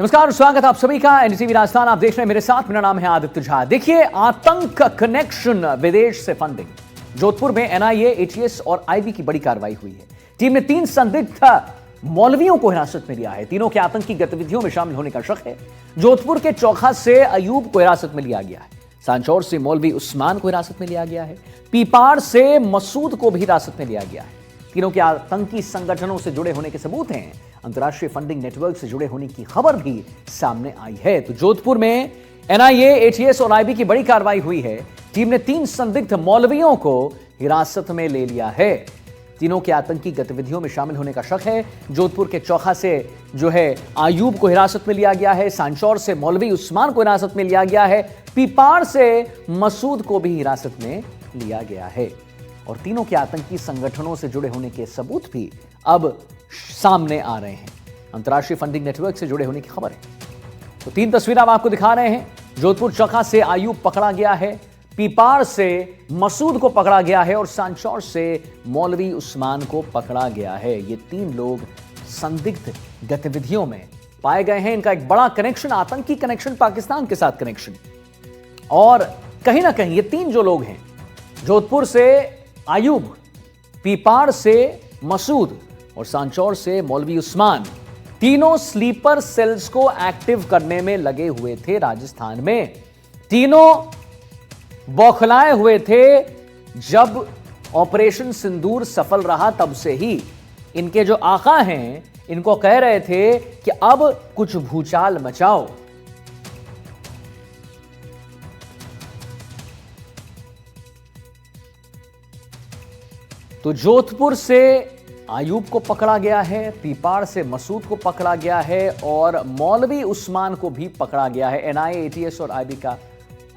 नमस्कार, स्वागत आप सभी का एनडीटीवी राजस्थान। आप देख रहे हैं मेरे साथ, मेरा नाम है आदित्य झा। देखिए, आतंक कनेक्शन, विदेश से फंडिंग। जोधपुर में एनआईए, एटीएस और आईबी की बड़ी कार्रवाई हुई है। टीम ने 3 संदिग्ध मौलवियों को हिरासत में लिया है। तीनों के आतंकी गतिविधियों में शामिल होने का शक है। जोधपुर के चौखा से अयूब को हिरासत में लिया गया है। सांचौर से मौलवी उस्मान को हिरासत में लिया गया है। पीपाड़ से मसूद को भी हिरासत में लिया गया है। तीनों के आतंकी संगठनों से जुड़े होने के सबूत हैं। अंतर्राष्ट्रीय फंडिंग नेटवर्क से जुड़े होने की खबर भी सामने आई है। तो जोधपुर में एनआईए, एटीएस और आईबी की बड़ी कार्रवाई हुई है। टीम ने 3 संदिग्ध मौलवियों को हिरासत में ले लिया है। तीनों के आतंकी गतिविधियों में शामिल होने का शक है। जोधपुर के चौखा से जो है आयूब को हिरासत में लिया गया है। सांचौर से मौलवी उस्मान को हिरासत में लिया गया है। पीपाड़ से मसूद को भी हिरासत में लिया गया है। और तीनों के आतंकी संगठनों से जुड़े होने के सबूत भी अब सामने आ रहे हैं। अंतर्राष्ट्रीय फंडिंग नेटवर्क से जुड़े होने की खबर है। तो 3 तस्वीरें हम आपको दिखा रहे हैं। जोधपुर चौखा से आयूब पकड़ा गया है, पीपाड़ से मसूद को पकड़ा गया है और सांचौर से मौलवी उस्मान को पकड़ा गया है। ये 3 लोग संदिग्ध गतिविधियों में पाए गए हैं। इनका एक बड़ा कनेक्शन, आतंकी कनेक्शन, पाकिस्तान के साथ कनेक्शन। और कहीं ना कहीं ये 3 जो लोग हैं, जोधपुर से आयूब, पीपाड़ से मसूद और सांचौर से मौलवी उस्मान, तीनों स्लीपर सेल्स को एक्टिव करने में लगे हुए थे राजस्थान में। तीनों बौखलाए हुए थे। जब ऑपरेशन सिंदूर सफल रहा तब से ही इनके जो आका हैं, इनको कह रहे थे कि अब कुछ भूचाल मचाओ। तो जोधपुर से आयूब को पकड़ा गया है, पीपाड़ से मसूद को पकड़ा गया है और मौलवी उस्मान को भी पकड़ा गया है। एनआईए, एटीएस और आईबी का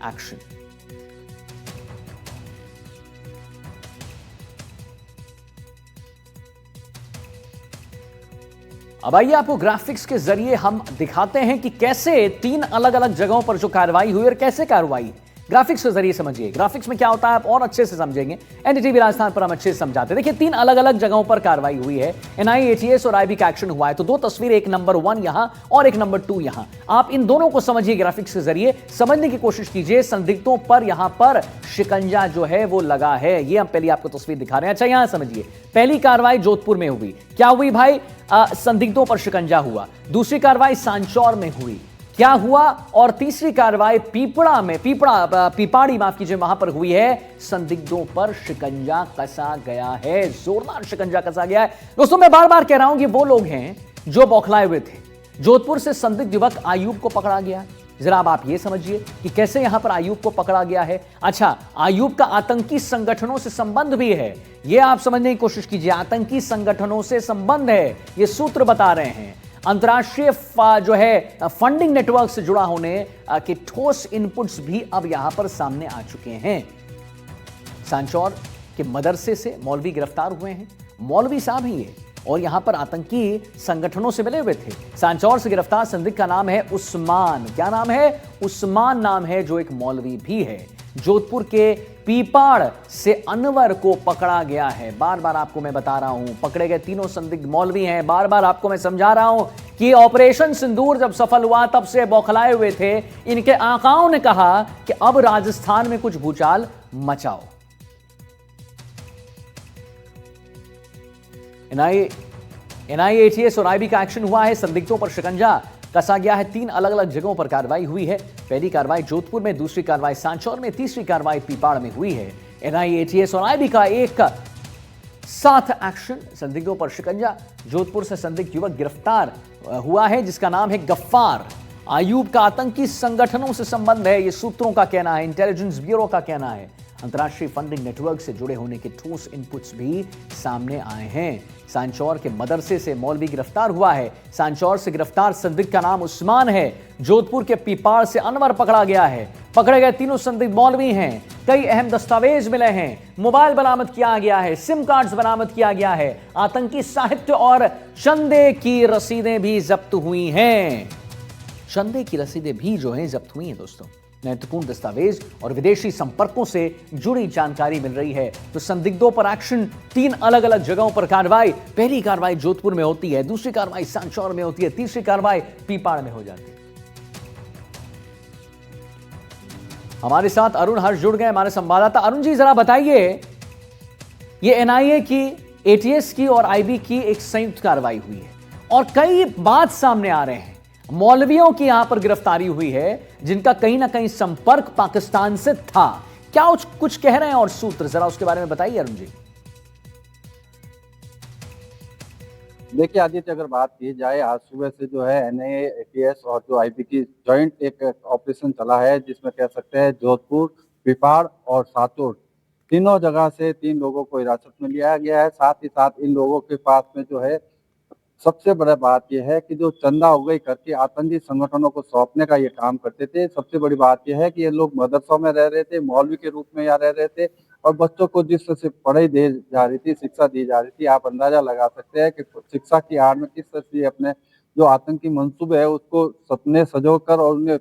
एक्शन। अब आइए आपको ग्राफिक्स के जरिए हम दिखाते हैं कि कैसे 3 अलग अलग जगहों पर जो कार्रवाई हुई और कैसे कार्रवाई। ग्राफिक्स के जरिए समझिए। ग्राफिक्स में क्या होता है आप और अच्छे से समझेंगे। एनडीटीवी राजस्थान पर हम अच्छे से समझाते हैं। देखिए, 3 अलग अलग जगहों पर कार्रवाई हुई है। एनआईए, एटीएस और आईबी का एक्शन हुआ है। तो 2 तस्वीरें, एक नंबर 1 यहां और एक नंबर 2 यहां। आप इन दोनों को समझिए, ग्राफिक्स के जरिए समझने की कोशिश कीजिए। संदिग्धों पर यहां पर शिकंजा जो है वो लगा है। ये हम पहली आपको तस्वीर दिखा रहे हैं। अच्छा, यहां समझिए। पहली कार्रवाई जोधपुर में हुई। क्या हुई भाई? संदिग्धों पर शिकंजा हुआ। दूसरी कार्रवाई सांचौर में हुई। क्या हुआ? और तीसरी कार्रवाई पीपाड़ी माफ कीजिए, वहां पर हुई है। संदिग्धों पर शिकंजा कसा गया है, जोरदार शिकंजा कसा गया है। दोस्तों, मैं बार बार कह रहा हूं कि वो लोग हैं जो बौखलाए हुए थे। जोधपुर से संदिग्ध युवक आयूब को पकड़ा गया। जरा अब आप ये समझिए कि कैसे यहां पर आयूब को पकड़ा गया है। अच्छा, आयूब का आतंकी संगठनों से संबंध भी है। यह आप समझने की कोशिश कीजिए। आतंकी संगठनों से संबंध है, ये सूत्र बता रहे हैं। अंतर्राष्ट्रीय जो है फंडिंग नेटवर्क से जुड़ा होने के ठोस इनपुट्स भी अब यहां पर सामने आ चुके हैं। सांचौर के मदरसे से मौलवी गिरफ्तार हुए हैं। मौलवी साहब ही है और यहां पर आतंकी संगठनों से मिले हुए थे। सांचौर से गिरफ्तार संदिग्ध का नाम है उस्मान। क्या नाम है? उस्मान नाम है, जो एक मौलवी भी है। जोधपुर के पीपाड़ से अनवर को पकड़ा गया है। बार बार आपको मैं बता रहा हूं, पकड़े गए तीनों संदिग्ध मौलवी हैं। बार बार आपको मैं समझा रहा हूं कि ऑपरेशन सिंदूर जब सफल हुआ तब से बौखलाए हुए थे। इनके आकाओं ने कहा कि अब राजस्थान में कुछ भूचाल मचाओ। एनआईए, एटीएस और आईबी का एक्शन हुआ है। संदिग्धों पर शिकंजा कसा गया है। 3 अलग अलग जगहों पर कार्रवाई हुई है। पहली कार्रवाई जोधपुर में, दूसरी कार्रवाई सांचौर में, तीसरी कार्रवाई पीपाड़ में हुई है। एनआईए, एटीएस और आईबी का एक साथ एक्शन। संदिग्धों पर शिकंजा। जोधपुर से संदिग्ध युवक गिरफ्तार हुआ है जिसका नाम है गफ्फार। आयूब का आतंकी संगठनों से संबंध है, यह सूत्रों का कहना है, इंटेलिजेंस ब्यूरो का कहना है। अंतर्राष्ट्रीय फंडिंग नेटवर्क से जुड़े होने के ठोस इनपुट्स भी सामने आए हैं। सांचौर के मदरसे से मौलवी गिरफ्तार हुआ है। सांचौर से गिरफ्तार संदिग्ध का नाम उस्मान है। जोधपुर के पीपाड़ से अनवर पकड़ा गया है। पकड़े गए तीनों संदिग्ध मौलवी हैं। कई अहम दस्तावेज मिले हैं। मोबाइल बरामद किया गया है। सिम कार्ड्स बरामद किया गया है। आतंकी साहित्य और चंदे की रसीदें भी जब्त हुई हैं। चंदे की रसीदें भी जो हैं जब्त हुई हैं दोस्तों। महत्वपूर्ण दस्तावेज और विदेशी संपर्कों से जुड़ी जानकारी मिल रही है। तो संदिग्धों पर एक्शन, 3 अलग अलग जगहों पर कार्रवाई। पहली कार्रवाई जोधपुर में होती है, दूसरी कार्रवाई सांचौर में होती है, तीसरी कार्रवाई पीपाड़ में हो जाती है। हमारे साथ अरुण हर्ष जुड़ गए, हमारे संवाददाता। अरुण जी, जरा बताइए, ये एनआईए की, एटीएस की और आईबी की एक संयुक्त कार्रवाई हुई है और कई बात सामने आ रहे हैं। मौलवियों की यहां पर गिरफ्तारी हुई है जिनका कहीं ना कहीं संपर्क पाकिस्तान से था। क्या कुछ कह रहे हैं और सूत्र, जरा उसके बारे में बताइए अरुण जी। देखिए आदित्य, अगर बात की जाए, आज सुबह से जो है एनआईए, एटीएस और जो आईबी की जॉइंट एक ऑपरेशन चला है, जिसमें कह सकते हैं जोधपुर, पिपाड़ और सातुर तीनों जगह से 3 लोगों को हिरासत में लिया गया है। साथ ही साथ इन लोगों के पास में जो है सबसे बड़ा बात यह है कि जो चंदा उगाही करके आतंकी संगठनों को सौंपने का ये काम करते थे। सबसे बड़ी बात यह है कि ये लोग मदरसों में रह रहे थे, मौलवी के रूप में यहाँ रह रहे थे और बच्चों को जिस तरह से पढ़ाई दी जा रही थी, शिक्षा दी जा रही थी, आप अंदाजा लगा सकते हैं कि शिक्षा की आड़ में किस तरह से अपने जो आतंकी मंसूबे है उसको सपने सजोकर और उन्हें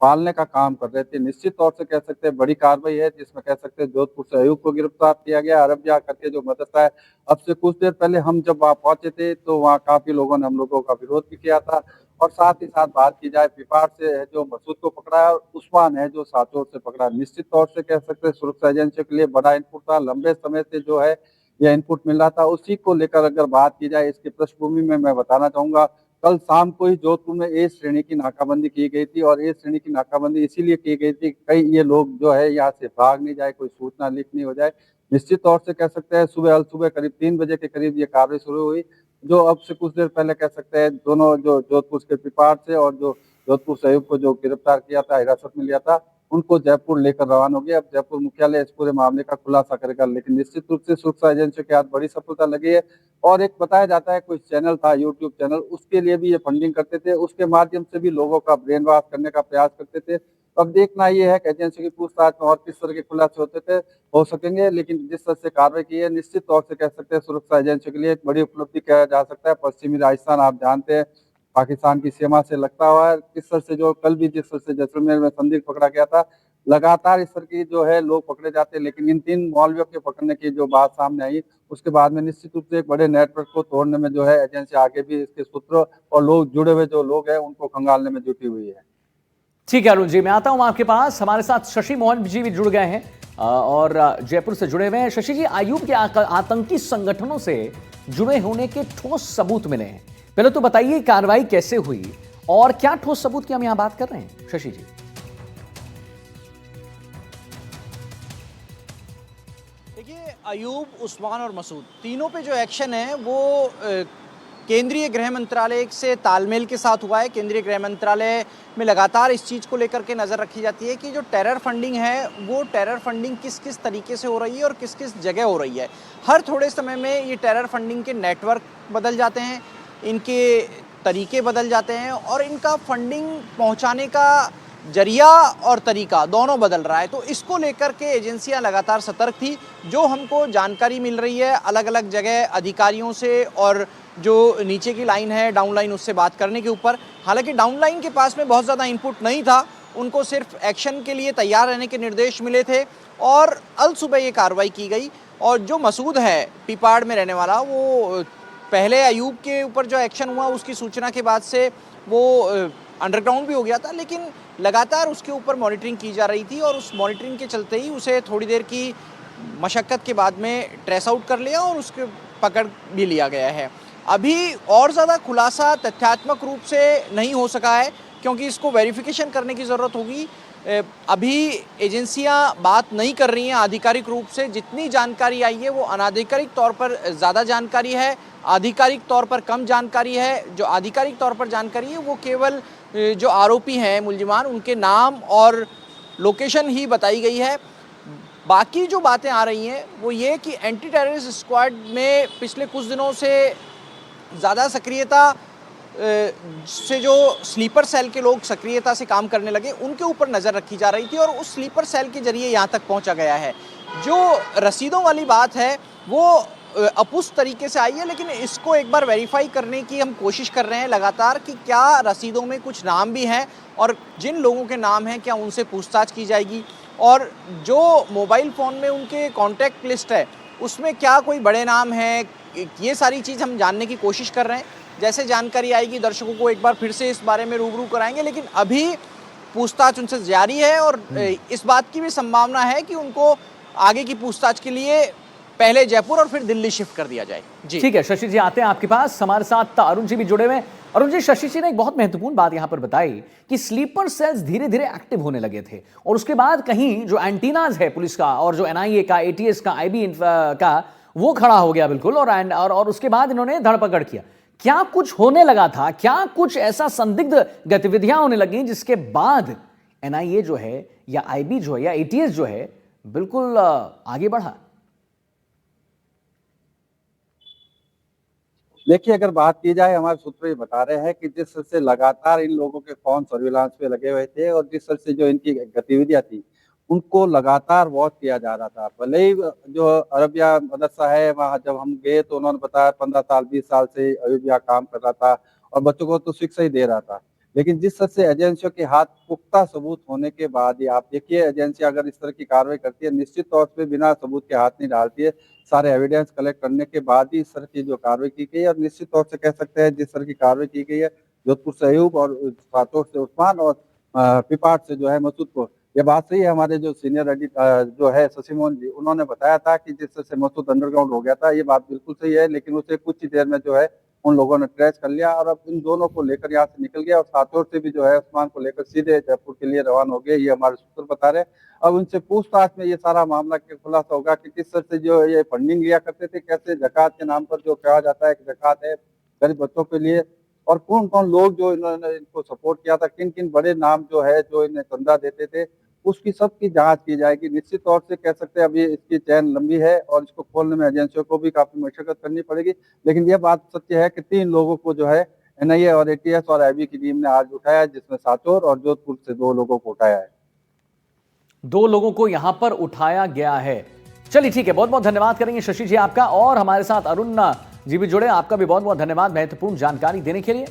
पालने का काम कर रहे थे। निश्चित तौर से कह सकते हैं बड़ी कार्रवाई है, जिसमें कह सकते हैं जोधपुर से अयूब को गिरफ्तार किया गया। अरबिया करके जो मदरसा है, अब से कुछ देर पहले हम जब वहाँ पहुंचे थे तो वहाँ काफी लोगों ने हम लोगों का विरोध भी किया था। और साथ ही साथ बात की जाए, पिपाड़ से है जो मसूद को पकड़ा है और उस्मान है जो साचौर से पकड़ा है। निश्चित तौर से कह सकते हैं सुरक्षा एजेंसियों के लिए बड़ा इनपुट था, लंबे समय से जो है यह इनपुट मिल रहा था। उसी को लेकर अगर बात की जाए, इसकी पृष्ठभूमि में मैं बताना चाहूंगा, कल शाम को ही जोधपुर में ए श्रेणी की नाकाबंदी की गई थी और ए श्रेणी की नाकाबंदी इसीलिए की गई थी कई ये लोग जो है यहाँ से भाग नहीं जाए, कोई सूचना लीक नहीं हो जाए। निश्चित तौर से कह सकते हैं सुबह करीब 3 बजे के करीब ये कार्रवाई शुरू हुई, जो अब से कुछ देर पहले कह सकते हैं दोनों जो जोधपुर के पिपाड़ से और जो जोधपुर से अयूब को जो गिरफ्तार किया था, हिरासत में लिया था, उनको जयपुर लेकर रवाना हो गया। अब जयपुर मुख्यालय इस पूरे मामले का खुलासा करेगा, लेकिन निश्चित रूप से सुरक्षा एजेंसियों के हाथ बड़ी सफलता लगी है। और एक बताया जाता है कोई चैनल था, यूट्यूब चैनल, उसके लिए भी ये फंडिंग करते थे, उसके माध्यम से भी लोगों का ब्रेन वॉश करने का प्रयास करते थे। अब देखना ये है कि एजेंसी की पूछताछ में और किस तरह के खुलासे हो सकेंगे, लेकिन जिस तरह से कार्रवाई की है, निश्चित तौर से कह सकते हैं सुरक्षा एजेंसियों के लिए एक बड़ी उपलब्धि कहा जा सकता है। पश्चिमी राजस्थान आप जानते हैं पाकिस्तान की सीमा से लगता हुआ है। किस तरह से जो कल भी जिस तरह से जैसलमेर में संदिग्ध पकड़ा गया था, लगातार इस तरह की जो है लोग पकड़े जाते हैं, लेकिन इन 3 मौलवियों के पकड़ने की जो बात सामने आई, उसके बाद में निश्चित रूप से एक बड़े नेटवर्क को तोड़ने में जो है एजेंसी आगे भी इसके सूत्र और लोग जुड़े हुए जो लोग हैं उनको खंगालने में जुटी हुई है। ठीक है अरुण जी, मैं आता हूं आपके पास। हमारे साथ शशि मोहन जी भी जुड़ गए हैं और जयपुर से जुड़े हुए हैं। शशि जी, अयूब के आतंकी संगठनों से जुड़े होने के ठोस सबूत मिले हैं। पहले तो बताइए कार्रवाई कैसे हुई और क्या ठोस सबूत की हम यहां बात कर रहे हैं, शशि जी? देखिए, अयूब, उस्मान और मसूद तीनों पे जो एक्शन है वो केंद्रीय गृह मंत्रालय से तालमेल के साथ हुआ है। केंद्रीय गृह मंत्रालय में लगातार इस चीज़ को लेकर के नज़र रखी जाती है कि जो टेरर फंडिंग है वो टेरर फंडिंग किस किस तरीके से हो रही है और किस किस जगह हो रही है। हर थोड़े समय में ये टेरर फंडिंग के नेटवर्क बदल जाते हैं, इनके तरीके बदल जाते हैं और इनका फंडिंग पहुँचाने का जरिया और तरीका दोनों बदल रहा है। तो इसको लेकर के एजेंसियां लगातार सतर्क थी। जो हमको जानकारी मिल रही है अलग अलग जगह अधिकारियों से और जो नीचे की लाइन है डाउन लाइन, उससे बात करने के ऊपर, हालांकि डाउन लाइन के पास में बहुत ज़्यादा इनपुट नहीं था, उनको सिर्फ एक्शन के लिए तैयार रहने के निर्देश मिले थे और अल सुबह ये कार्रवाई की गई। और जो मसूद है पिपाड़ में रहने वाला, वो पहले अयूब के ऊपर जो एक्शन हुआ उसकी सूचना के बाद से वो अंडरग्राउंड भी हो गया था, लेकिन लगातार उसके ऊपर मॉनिटरिंग की जा रही थी और उस मॉनिटरिंग के चलते ही उसे थोड़ी देर की मशक्क़त के बाद में ट्रेस आउट कर लिया और उसके पकड़ भी लिया गया है। अभी और ज़्यादा खुलासा तथ्यात्मक रूप से नहीं हो सका है क्योंकि इसको वेरिफिकेशन करने की ज़रूरत होगी। अभी एजेंसियां बात नहीं कर रही हैं आधिकारिक रूप से। जितनी जानकारी आई है वो अनाधिकारिक तौर पर ज़्यादा जानकारी है, आधिकारिक तौर पर कम जानकारी है। जो आधिकारिक तौर पर जानकारी है वो केवल जो आरोपी हैं, मुल्जिमान, उनके नाम और लोकेशन ही बताई गई है। बाकी जो बातें आ रही हैं वो ये कि एंटी टेररिस्ट स्क्वाड में पिछले कुछ दिनों से ज़्यादा सक्रियता से जो स्लीपर सेल के लोग सक्रियता से काम करने लगे, उनके ऊपर नज़र रखी जा रही थी और उस स्लीपर सेल के जरिए यहाँ तक पहुँचा गया है। जो रसीदों वाली बात है वो अपुष्ट तरीके से आई है, लेकिन इसको एक बार वेरीफाई करने की हम कोशिश कर रहे हैं लगातार कि क्या रसीदों में कुछ नाम भी हैं और जिन लोगों के नाम हैं क्या उनसे पूछताछ की जाएगी, और जो मोबाइल फ़ोन में उनके कॉन्टैक्ट लिस्ट है उसमें क्या कोई बड़े नाम हैं, ये सारी चीज़ हम जानने की कोशिश कर रहे हैं। जैसे जानकारी आएगी दर्शकों को एक बार फिर से इस बारे में रूबरू कराएंगे, लेकिन अभी पूछताछ उनसे जारी है और इस बात की भी संभावना है कि उनको आगे की पूछताछ के लिए पहले जयपुर और फिर दिल्ली शिफ्ट कर दिया जाए। जी ठीक है शशि जी, आते हैं आपके पास। हमारे साथ अरुण जी भी जुड़े हुए हैं। अरुण जी, शशि जी ने एक बहुत महत्वपूर्ण बात यहां पर बताई कि स्लीपर सेल्स धीरे धीरे एक्टिव होने लगे थे और उसके बाद कहीं जो एंटीनाज है पुलिस का और जो एनआईए का, एटीएस का, आईबी का, वो खड़ा हो गया बिल्कुल, और उसके बाद इन्होंने धरपकड़ किया। क्या कुछ होने लगा था, क्या कुछ ऐसा संदिग्ध गतिविधियां होने लगी जिसके बाद एनआईए जो है या आईबी जो है या एटीएस जो है बिल्कुल आगे बढ़ा? देखिए, अगर बात की जाए, हमारे सूत्र ये बता रहे हैं कि जिस तरह से लगातार इन लोगों के फ़ोन सर्विलांस पे लगे हुए थे और जिस तरह से जो इनकी गतिविधियाँ थी, उनको लगातार वॉच किया जा रहा था। भले ही जो अरबिया मदरसा है, वहाँ जब हम गए तो उन्होंने बताया 15 साल, 20 साल से अयूब यहाँ काम कर रहा था और बच्चों को तो शिक्षा ही दे रहा था। लेकिन जिस तरह से एजेंसियों के हाथ पुख्ता सबूत होने के बाद ही, आप देखिए, एजेंसी अगर इस तरह की कार्रवाई करती है, निश्चित तौर पे बिना सबूत के हाथ नहीं डालती है। सारे एविडेंस कलेक्ट करने के बाद ही इस तरह की जो कार्रवाई की गई है, और निश्चित तौर से कह सकते हैं जिस तरह की कार्रवाई की गई है जोधपुर से अयूब और सातोर से उस्मान और पिपाट से जो है मसूद को, ये बात सही है। हमारे जो सीनियर जो है शशि मोहन जी, उन्होंने बताया था कि जिस तरह से मसूद अंडरग्राउंड हो गया था, ये बात बिल्कुल सही है, लेकिन उसे कुछ ही देर में जो है उन लोगों ने ट्रेस कर लिया और अब इन दोनों को लेकर यहाँ से निकल गया और सातोर से भी जो है उस्मान को लेकर सीधे जयपुर के लिए रवाना हो गए, ये हमारे सूत्र बता रहे हैं। अब उनसे पूछताछ में ये सारा मामला के खुलासा होगा कि किस तरह से जो ये फंडिंग लिया करते थे, कैसे ज़कात के नाम पर जो कहा जाता है कि ज़कात है गरीब बच्चों के लिए, और कौन-कौन लोग जो इन्होंने इनको सपोर्ट किया था, किन-किन बड़े नाम जो है जो इन्हें चंदा देते थे, उसकी सबकी जाँच की जाएगी। निश्चित तौर से कह सकते हैं अभी इसकी चेन लंबी है और इसको खोलने में एजेंसियों को भी काफ़ी मशक्कत करनी पड़ेगी। लेकिन ये बात सत्य है कि 3 लोगों को जो है एनआईए और एटीएस और आईबी की टीम ने आज उठाया है, जिसमें सातोर और जोधपुर से 2 लोगों को उठाया है। 2 लोगों को यहां पर उठाया गया है। चलिए ठीक है, बहुत बहुत धन्यवाद करेंगे शशि जी आपका, और हमारे साथ अरुण जी भी जुड़े, आपका भी बहुत बहुत धन्यवाद महत्वपूर्ण जानकारी देने के लिए।